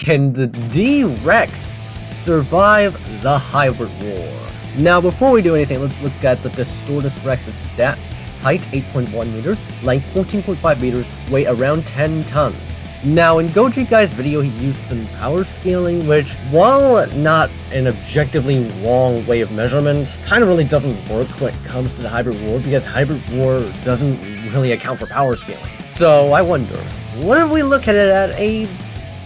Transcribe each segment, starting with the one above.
Can the D-Rex survive the hybrid war? Now, before we do anything, let's look at the Distortus Rex's stats. Height 8.1 meters, length 14.5 meters, weight around 10 tons. Now, in Goji Guy's video, he used some power scaling, which, while not an objectively wrong way of measurement, kind of really doesn't work when it comes to the hybrid war, because hybrid war doesn't really account for power scaling. So I wonder, what if we look at it at a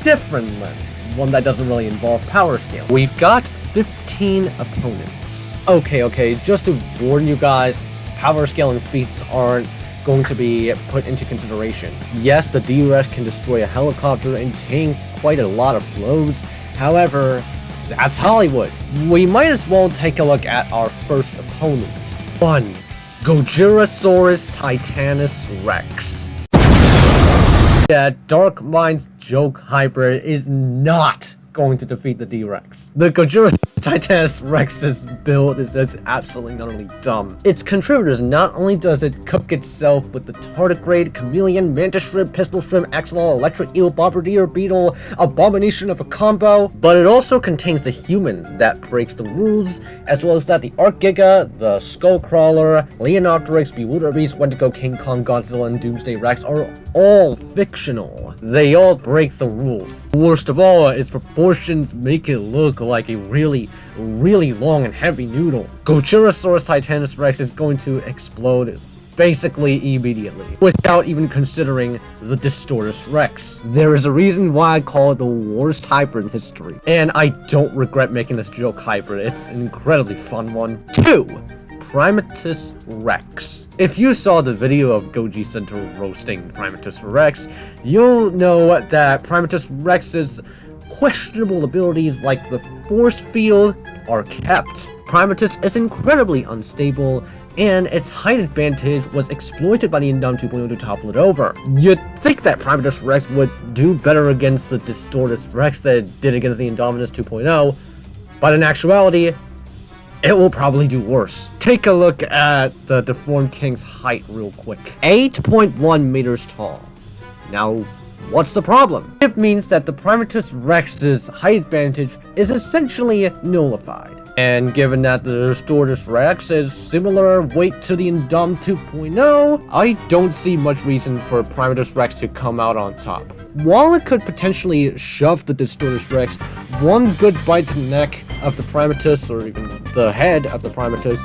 different lens, one that doesn't really involve power scaling? We've got 15 opponents. Okay, just to warn you guys, power scaling feats aren't going to be put into consideration. Yes, the D-Rex can destroy a helicopter and take quite a lot of blows. However, that's Hollywood. We might as well take a look at our first opponent. 1. Gojurasaurus Titanus Rex. Yeah, Dark Mind's joke hybrid is not going to defeat the D-Rex. The Gojurus Titanus Rex's build is just absolutely not only dumb. Its contributors, not only does it cook itself with the tardigrade, chameleon, mantis shrimp, pistol shrimp, axolotl, electric eel, bombardier beetle, abomination of a combo, but it also contains the human that breaks the rules, as well as that the Arcgiga, the Skullcrawler, Leonopteryx, Bewilderbeast, Wendigo, King Kong, Godzilla, and Doomsday Rex are all fictional. They all break the rules. Worst of all, its proportions make it look like a really long and heavy noodle. Gojurasaurus Titanus Rex is going to explode basically immediately, without even considering the Distortus Rex. There is a reason why I call it the worst hybrid in history, and I don't regret making this joke hybrid. It's an incredibly fun one. 2. Primatus Rex. If you saw the video of Goji Center roasting Primatus Rex, you'll know that Primatus Rex's questionable abilities like the force field are kept. Primatus is incredibly unstable, and its height advantage was exploited by the Indom 2.0 to topple it over. You'd think that Primatus Rex would do better against the Distortus Rex than it did against the Indominus 2.0, but in actuality, it will probably do worse. Take a look at the Deformed King's height real quick. 8.1 meters tall. Now, what's the problem? It means that the Primatus Rex's height advantage is essentially nullified. And given that the Distortus Rex is similar weight to the Indom 2.0, I don't see much reason for Primatus Rex to come out on top. While it could potentially shove the Distortus Rex one good bite to the neck of the Primatus, or even the head of the Primatus,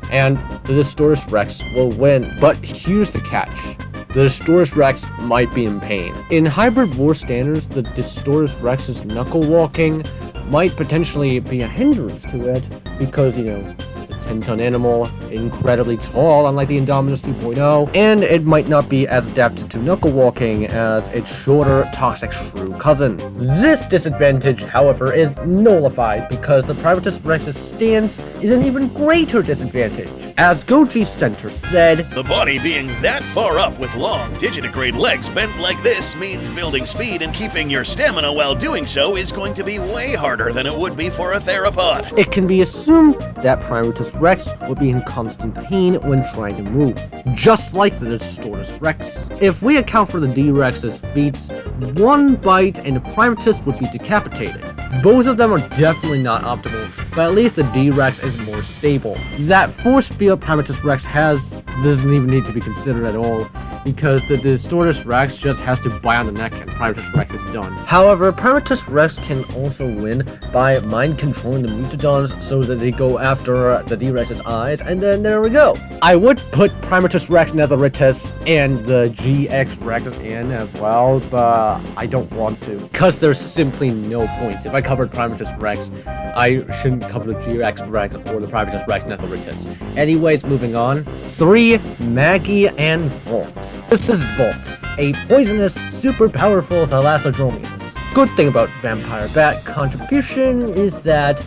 and the Distortus Rex will win. But here's the catch. The Distortus Rex might be in pain. In hybrid war standards, the Distortus Rex's knuckle walking might potentially be a hindrance to it, because, you know, it's a 10-ton animal, incredibly tall, unlike the Indominus 2.0, and it might not be as adapted to knuckle walking as its shorter, toxic shrew cousin. This disadvantage, however, is nullified because the Primatus Rex's stance is an even greater disadvantage. As Goji Center said, the body being that far up with long, digitigrade legs bent like this means building speed and keeping your stamina while doing so is going to be way harder than it would be for a theropod. It can be assumed that Primatus Rex would be in constant pain when trying to move, just like the Distortus Rex. If we account for the D-Rex's feats, one bite and the Primatus would be decapitated. Both of them are definitely not optimal, but at least the D-Rex is more stable. That force field Primatus Rex has doesn't even need to be considered at all, because the Distortus Rex just has to bite on the neck and Primatus Rex is done. However, Primatus Rex can also win by mind controlling the Mutodons so that they go after the D-Rex's eyes, and then there we go. I would put Primatus Rex Netheritis and the GX Rex in as well, but I don't want to, because there's simply no point. If I covered Primatus Rex, I shouldn't cover the GX Rex or the Primatus Rex Netheritis. Anyways, moving on. 3. Maggie and Vault. This is Vault, a poisonous, super powerful Thalassodromeus. Good thing about Vampire Bat contribution is that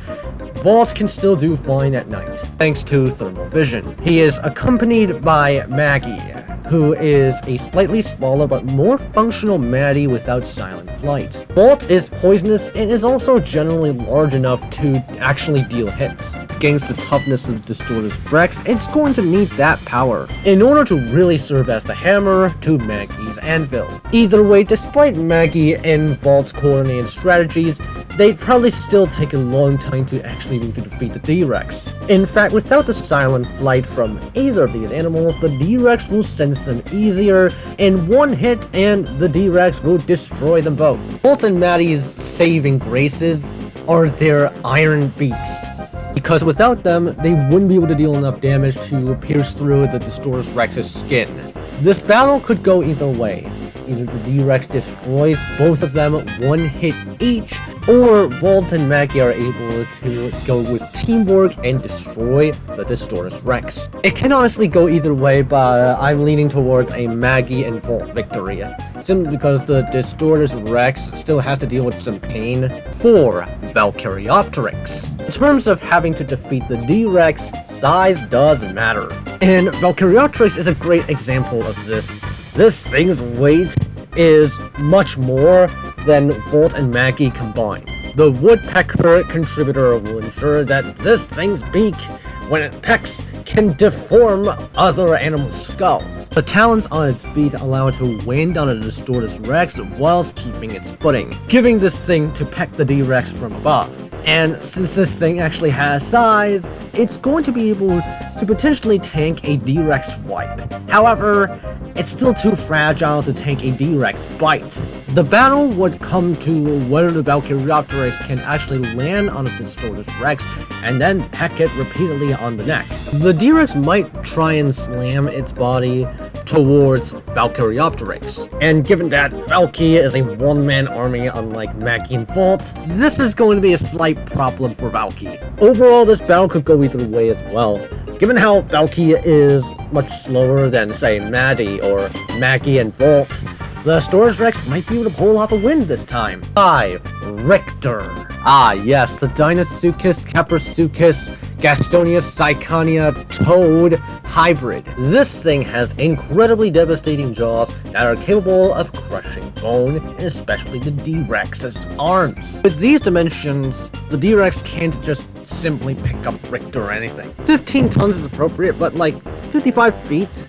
Vault can still do fine at night, thanks to thermal vision. He is accompanied by Maggie, who is a slightly smaller but more functional Maddie without silent flight. Vault is poisonous and is also generally large enough to actually deal hits. Against the toughness of Distortus Rex, it's going to need that power in order to really serve as the hammer to Maggie's anvil. Either way, despite Maggie and Vault's coordinated strategies, they'd probably still take a long time to actually move to defeat the D-Rex. In fact, without the silent flight from either of these animals, the D-Rex will sense them easier in one hit and the D-Rex will destroy them both. Vault and Maddie's saving graces are their iron beaks, because without them, they wouldn't be able to deal enough damage to pierce through the Distortus Rex's skin. This battle could go either way. Either the D-Rex destroys both of them one hit each, or Vault and Maggie are able to go with teamwork and destroy the Distortus Rex. It can honestly go either way, but I'm leaning towards a Maggie and Vault victory, simply because the Distortus Rex still has to deal with some pain for Valkyoptrix. In terms of having to defeat the D-Rex, size does matter, and Valkyoptrix is a great example of this. This thing's weight is much more than Vault and Maggie combined. The woodpecker contributor will ensure that this thing's beak, when it pecks, can deform other animal skulls. The talons on its feet allow it to land on a Distortus Rex whilst keeping its footing, giving this thing to peck the D-Rex from above. And since this thing actually has size, it's going to be able to potentially tank a D-Rex swipe. However, it's still too fragile to tank a D-Rex bite. The battle would come to whether the Valkyoptrix can actually land on a Distortus Rex and then peck it repeatedly on the neck. The D-Rex might try and slam its body towards Valkyoptrix, and given that Valky is a one-man army unlike Maggie and Vault, this is going to be a slight problem for Valky. Overall, this battle could go either way as well. Given how Valky is much slower than, say, Maddie or Maggie and Vault, the Distortus Rex might be able to pull off a win this time. 5. Richter. Ah yes, the Deinosuchus Caprisuchus Gastonia Syconia Toad hybrid. This thing has incredibly devastating jaws that are capable of crushing bone, and especially the D-Rex's arms. With these dimensions, the D-Rex can't just simply pick up Richter or anything. 15 tons is appropriate, but like 55 feet?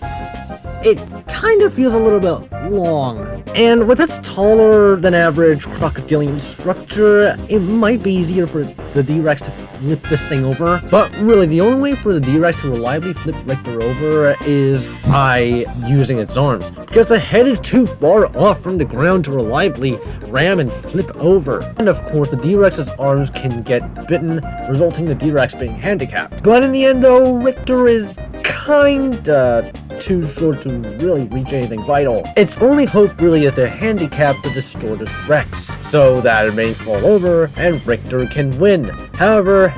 It kind of feels a little bit long. And with its taller than average crocodilian structure, it might be easier for the D-Rex to flip this thing over. But really, the only way for the D-Rex to reliably flip Richter over is by using its arms, because the head is too far off from the ground to reliably ram and flip over. And of course, the D-Rex's arms can get bitten, resulting in the D-Rex being handicapped. But in the end though, Richter is kinda too short to really reach anything vital. Its only hope really is to handicap the Distortus Rex, so that it may fall over and Richter can win. However,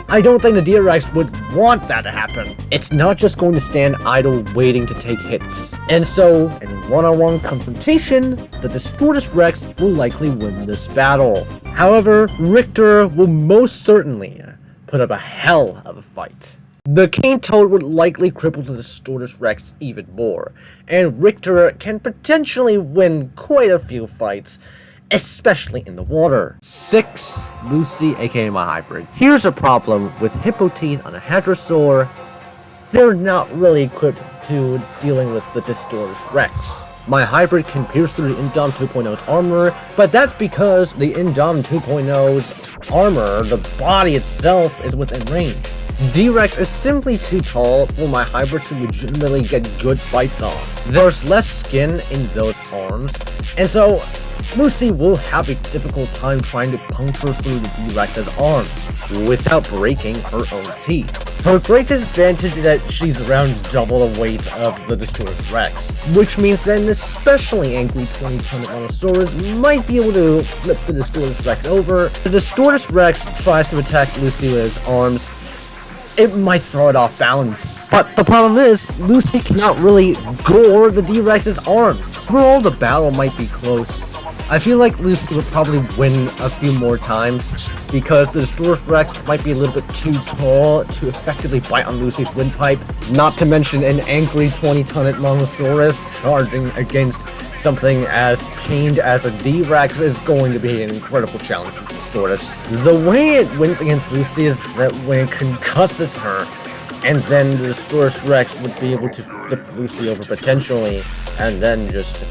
I don't think the D-Rex would want that to happen. It's not just going to stand idle waiting to take hits. And so, in one-on-one confrontation, the Distortus Rex will likely win this battle. However, Richter will most certainly put up a hell of a fight. The Cane Toad would likely cripple the Distortus Rex even more, and Richter can potentially win quite a few fights, especially in the water. 6. Lucy, aka my hybrid. Here's a problem with hippo teeth on a hadrosaur. They're not really equipped to dealing with the Distortus Rex. My hybrid can pierce through the Indom 2.0's armor, but that's because the Indom 2.0's armor, the body itself, is within range. D-Rex is simply too tall for my hybrid to legitimately get good bites on. There's less skin in those arms, and so Lucy will have a difficult time trying to puncture through the D-Rex's arms without breaking her own teeth. Her greatest advantage is that she's around double the weight of the Distortus Rex, which means that an especially angry 20-ton Allosaurus might be able to flip the Distortus Rex over. The Distortus Rex tries to attack Lucy with his arms. It might throw it off balance. But the problem is, Lucy cannot really gore the D-Rex's arms. Overall, the battle might be close. I feel like Lucy would probably win a few more times because the Stegosaurus Rex might be a little bit too tall to effectively bite on Lucy's windpipe. Not to mention an angry 20-ton Monosaurus charging against something as pained as a D-Rex is going to be an incredible challenge for the Stegosaurus. The way it wins against Lucy is that when it concusses her, and then the Stegosaurus Rex would be able to flip Lucy over potentially, and then just...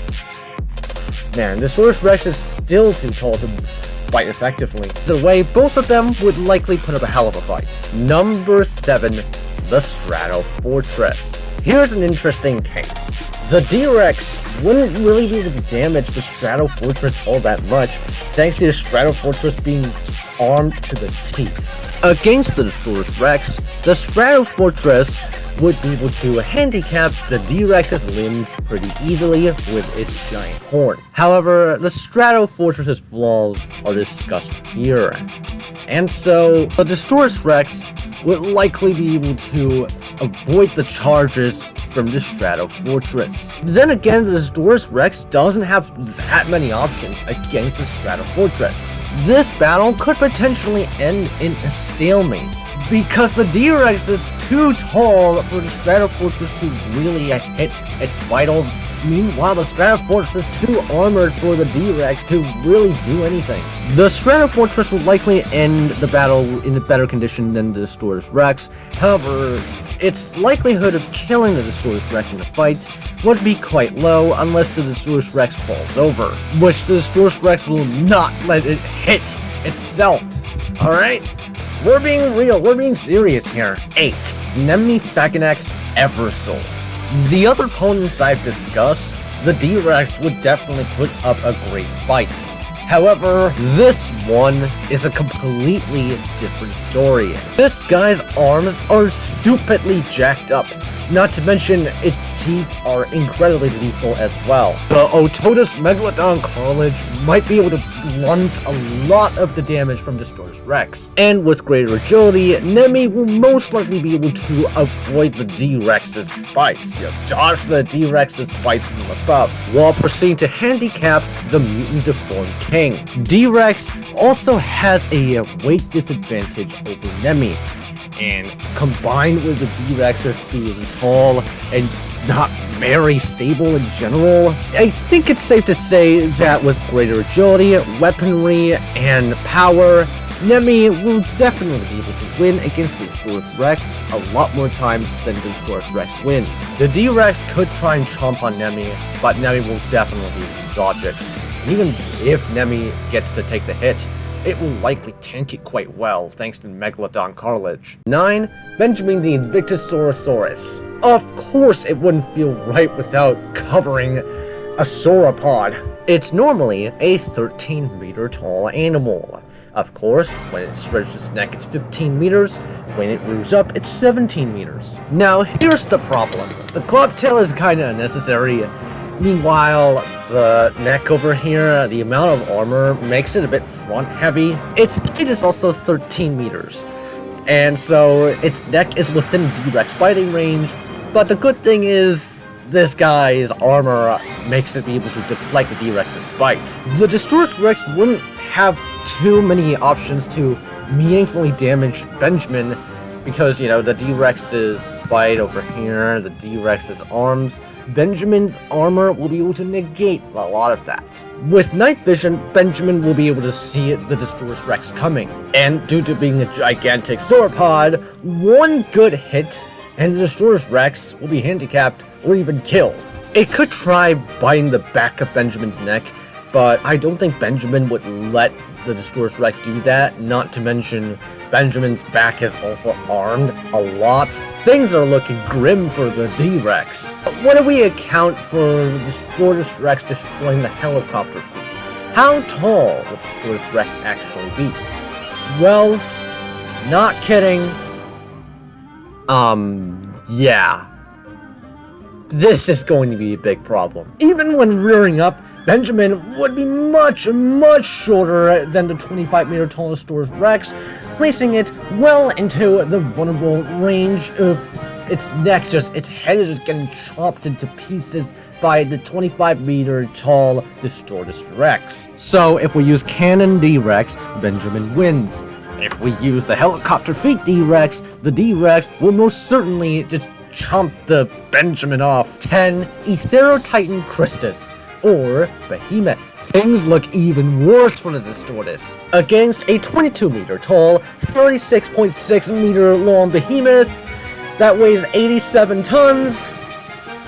Man, the Stegosaurus Rex is still too tall to fight effectively. Either way, both of them would likely put up a hell of a fight. Number 7, the Strat Fortress. Here's an interesting case. The D-Rex wouldn't really be able to damage the Strat Fortress all that much, thanks to the Strat Fortress being armed to the teeth. Against the Stegosaurus Rex, the Strat Fortress would be able to handicap the D-Rex's limbs pretty easily with its giant horn. However, the Strat Fortress's flaws are discussed here. And so, the Stegosaurus Rex would likely be able to avoid the charges from the Strat Fortress. Then again, the Stegosaurus Rex doesn't have that many options against the Strat Fortress. This battle could potentially end in a stalemate, because the D-Rex is too tall for the Strat Fortress to really hit its vitals. Meanwhile, the Strat Fortress is too armored for the D-Rex to really do anything. The Strat Fortress would likely end the battle in a better condition than the Stegosaurus Rex. However, its likelihood of killing the Stegosaurus Rex in a fight would be quite low unless the Stegosaurus Rex falls over, which the Stegosaurus Rex will not let it hit itself. Alright? We're being real, we're being serious here. 8. Nemi Eversoul. The other opponents I've discussed, the D-Rex would definitely put up a great fight. However, this one is a completely different story. This guy's arms are stupidly jacked up. Not to mention, its teeth are incredibly lethal as well. The Ototus Megalodon Cartilage might be able to blunt a lot of the damage from the Stegosaurus Rex. And with greater agility, Nemi will most likely be able to avoid the D-Rex's bites. Dodge the D-Rex's bites from above, while proceeding to handicap the Mutant Deformed King. D-Rex also has a weight disadvantage over Nemi. And combined with the D-Rexes being tall and not very stable in general, I think it's safe to say that with greater agility, weaponry, and power, Nemi will definitely be able to win against the Stegosaurus Rex a lot more times than the Stegosaurus Rex wins. The D-Rex could try and chomp on Nemi, but Nemi will definitely be able to dodge it. And even if Nemi gets to take the hit, it will likely tank it quite well, thanks to Megalodon Cartilage. 9. Benjamin the Invictusaurosaurus. Of course it wouldn't feel right without covering a sauropod. It's normally a 13-meter tall animal. Of course, when it stretches its neck, it's 15 meters. When it moves up, it's 17 meters. Now, here's the problem. The club tail is kinda unnecessary. Meanwhile, the neck over here, the amount of armor makes it a bit front heavy. Its height is also 13 meters. And so its neck is within D-Rex biting range. But the good thing is, this guy's armor makes it be able to deflect the D-Rex's bite. The Stegosaurus Rex wouldn't have too many options to meaningfully damage Benjamin because, you know, the D-Rex's bite over here, the D-Rex's arms, Benjamin's armor will be able to negate a lot of that. With night vision, Benjamin will be able to see the Stegosaurus Rex coming. And due to being a gigantic sauropod, one good hit and the Stegosaurus Rex will be handicapped or even killed. It could try biting the back of Benjamin's neck, but I don't think Benjamin would let the Stegosaurus Rex do that, not to mention Benjamin's back is also armed a lot. Things are looking grim for the D-Rex. What do we account for the Stegosaurus Rex destroying the helicopter fleet? How tall would the Stegosaurus Rex actually be? Well, not kidding. Yeah. This is going to be a big problem. Even when rearing up, Benjamin would be much, much shorter than the 25-meter tall Stegosaurus Rex, placing it well into the vulnerable range of its neck, its head is just getting chopped into pieces by the 25-meter tall Distortus Rex. So if we use Cannon D-Rex, Benjamin wins. If we use the Helicopter Feet D-Rex, the D-Rex will most certainly just chomp the Benjamin off. 10. Aetherotitan Christus, or Behemoth. Things look even worse for the Distortus. Against a 22-meter tall, 36.6-meter long Behemoth that weighs 87 tons,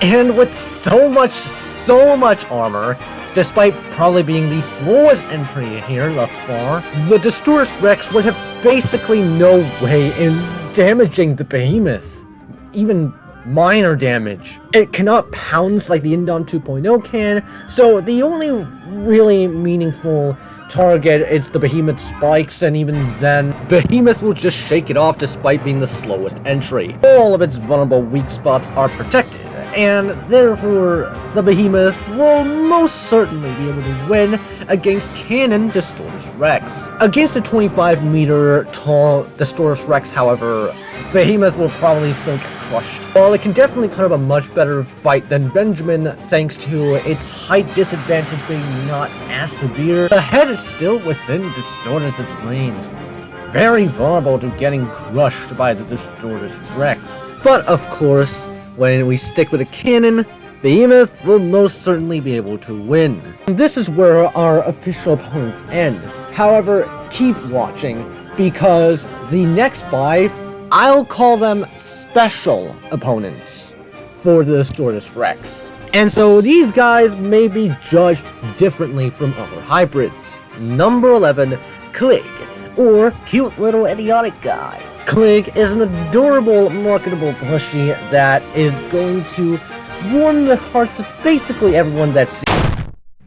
and with so much armor, despite probably being the slowest entry here thus far, the Distortus Rex would have basically no way in damaging the Behemoth. Even minor damage. It cannot pounce like the Indom 2.0 can, so the only really meaningful target is the Behemoth spikes, and even then, Behemoth will just shake it off despite being the slowest entry. All of its vulnerable weak spots are protected, and therefore the Behemoth will most certainly be able to win against Cannon Distortus Rex. Against a 25-meter tall Distortus Rex, however, Behemoth will probably still get crushed. While it can definitely put up a much better fight than Benjamin thanks to its height disadvantage being not as severe, the head is still within Distortus' range. Very vulnerable to getting crushed by the Distortus Rex. But of course, when we stick with a cannon, Behemoth will most certainly be able to win. And this is where our official opponents end. However, keep watching, because the next 5, I'll call them special opponents for the Distortus Rex. And so these guys may be judged differently from other hybrids. Number 11, Clig, or Cute Little Idiotic Guy. Clig is an adorable, marketable plushie that is going to warm the hearts of basically everyone that's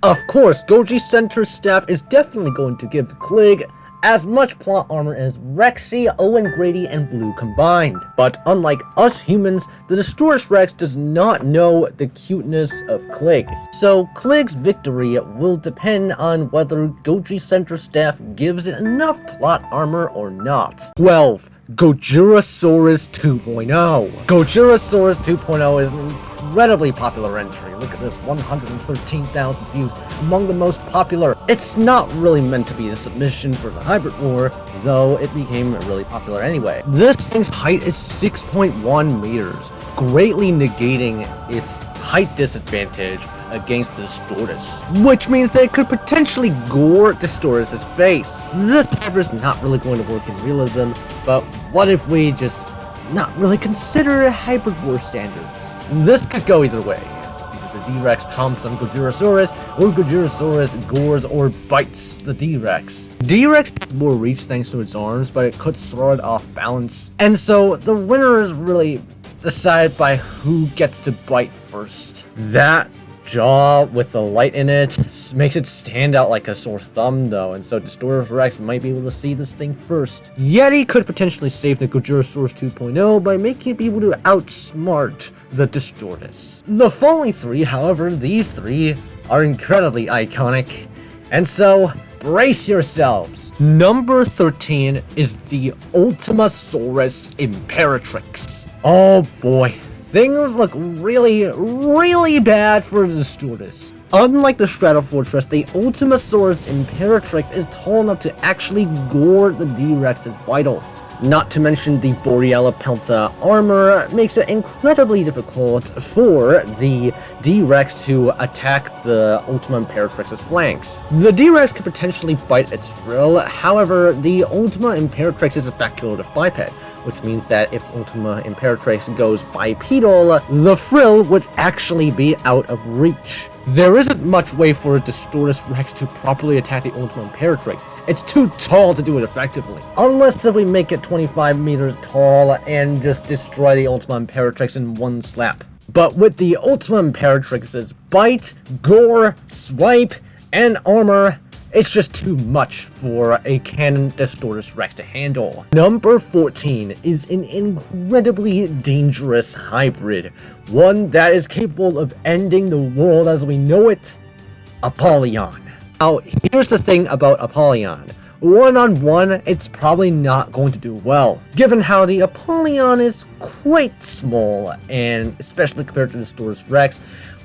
Of course, Goji Center staff is definitely going to give Clig as much plot armor as Rexy, Owen Grady, and Blue combined. But unlike us humans, the Distortus Rex does not know the cuteness of Clig. So Clig's victory will depend on whether Goji Center staff gives it enough plot armor or not. 12. Gojurasaurus 2.0. Gojurasaurus 2.0 is an incredibly popular entry. Look at this, 113,000 views, among the most popular. It's not really meant to be a submission for the Hybrid War, though it became really popular anyway. This thing's height is 6.1 meters, greatly negating its height disadvantage against the Distortus, which means that it could potentially gore Distortus' face. This hybrid is not really going to work in realism, but what if we just not really consider hybrid war standards? This could go either way. Either the D-Rex chomps on Gujurasaurus, or Gujurasaurus gores or bites the D-Rex. D-Rex has more reach thanks to its arms, but it could throw it off balance. And so the winner is really decided by who gets to bite first. That jaw with the light in it makes it stand out like a sore thumb though, and so Distortus Rex might be able to see this thing first. Yeti could potentially save the Gojurasaurus 2.0 by making it be able to outsmart the Distortus. The following 3, however, these 3 are incredibly iconic, and so brace yourselves. Number 13 is the Ultimasaurus Imperatrix. Oh boy. Things look really bad for the Distortus. Unlike the Strat Fortress, the Ultimasaurus Imperatrix is tall enough to actually gore the D-Rex's vitals. Not to mention the Boreala Pelta armor makes it incredibly difficult for the D-Rex to attack the Ultima Imperatrix's flanks. The D-Rex could potentially bite its frill, however, the Ultima Imperatrix is a facultative biped, which means that if Ultima Imperatrix goes bipedal, the frill would actually be out of reach. There isn't much way for a Distortus Rex to properly attack the Ultima Imperatrix. It's too tall to do it effectively. Unless if we make it 25 meters tall and just destroy the Ultima Imperatrix in one slap. But with the Ultima Imperatrix's bite, gore, swipe, and armor, it's just too much for a Cannon Distortus Rex to handle. Number 14 is an incredibly dangerous hybrid, one that is capable of ending the world as we know it, Apolon. Now, here's the thing about Apolon. One-on-one, it's probably not going to do well, given how the Apollon is quite small, and especially compared to the Storatus Rex,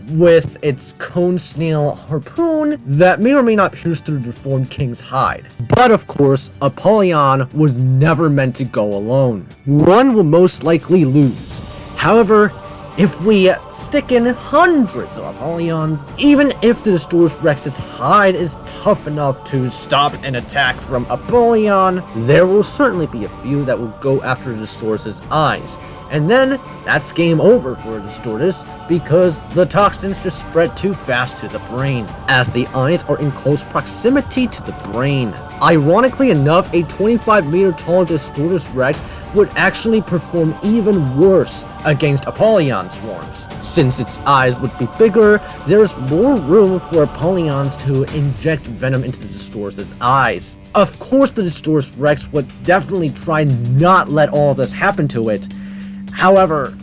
with its cone snail harpoon that may or may not pierce through the deformed king's hide. But of course, Apollon was never meant to go alone. One will most likely lose. However, if we stick in hundreds of Apollons, even if the Storatus Rex's hide is tough enough to stop an attack from Apollon, there will certainly be a few that will go after the Storatus's eyes. And then, that's game over for the Storatus, because the toxins just spread too fast to the brain, as the eyes are in close proximity to the brain. Ironically enough, a 25-meter tall Storatus Rex would actually perform even worse against Apollon swarms. Since its eyes would be bigger, there's more room for Apollons to inject venom into the Storatus' eyes. Of course, the Storatus Rex would definitely try not let all of this happen to it. However,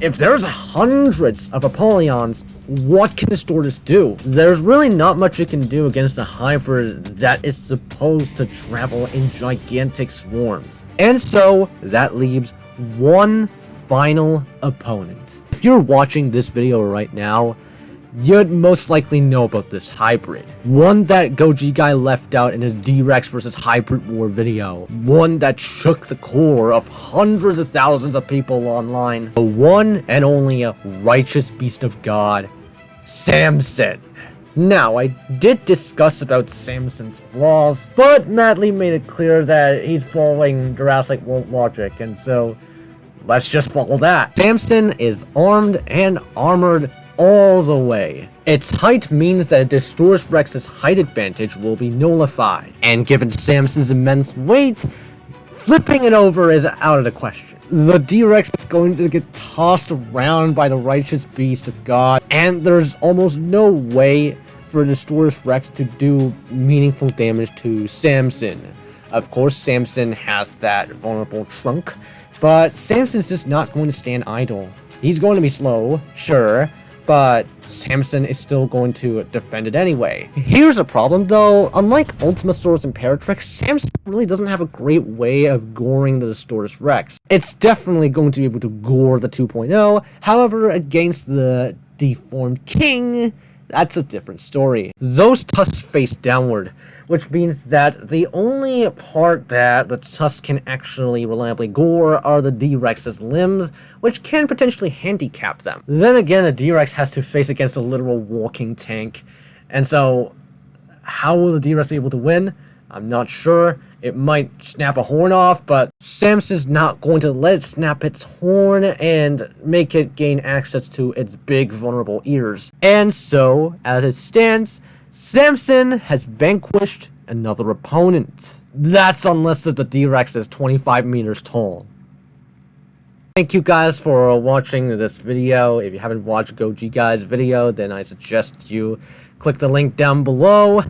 if there's hundreds of Apollons, what can the Storatus do? There's really not much it can do against a hybrid that is supposed to travel in gigantic swarms. And so, that leaves one final opponent. If you're watching this video right now, you'd most likely know about this hybrid. One that Goji Guy left out in his D-Rex vs. Hybrid War video. One that shook the core of hundreds of thousands of people online. The one and only righteous beast of God, Samson. Now, I did discuss about Samson's flaws, but Madly made it clear that he's following Jurassic World logic, and so let's just follow that. Samson is armed and armored all the way. Its height means that the Storatus Rex's height advantage will be nullified, and given Samson's immense weight, flipping it over is out of the question. The D-Rex is going to get tossed around by the righteous beast of God, and there's almost no way for the Storatus Rex to do meaningful damage to Samson. Of course, Samson has that vulnerable trunk, but Samson's just not going to stand idle. He's going to be slow, sure, but Samson is still going to defend it anyway. Here's a problem though, unlike Ultimasaurus Imperatrix, Samson really doesn't have a great way of goring the Storatus Rex. It's definitely going to be able to gore the 2.0, however, against the deformed king, that's a different story. Those tusks face downward, which means that the only part that the tusks can actually reliably gore are the D-Rex's limbs, which can potentially handicap them. Then again, a D-Rex has to face against a literal walking tank, and so how will the D-Rex be able to win? I'm not sure. It might snap a horn off, but Samson's not going to let it snap its horn and make it gain access to its big vulnerable ears. And so, as it stands, Samson has vanquished another opponent. That's unless the D-Rex is 25 meters tall. Thank you guys for watching this video. If you haven't watched Goji Guy's video, then I suggest you click the link down below.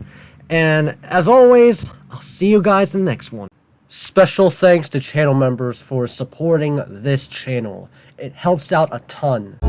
And as always, I'll see you guys in the next one. Special thanks to channel members for supporting this channel. It helps out a ton.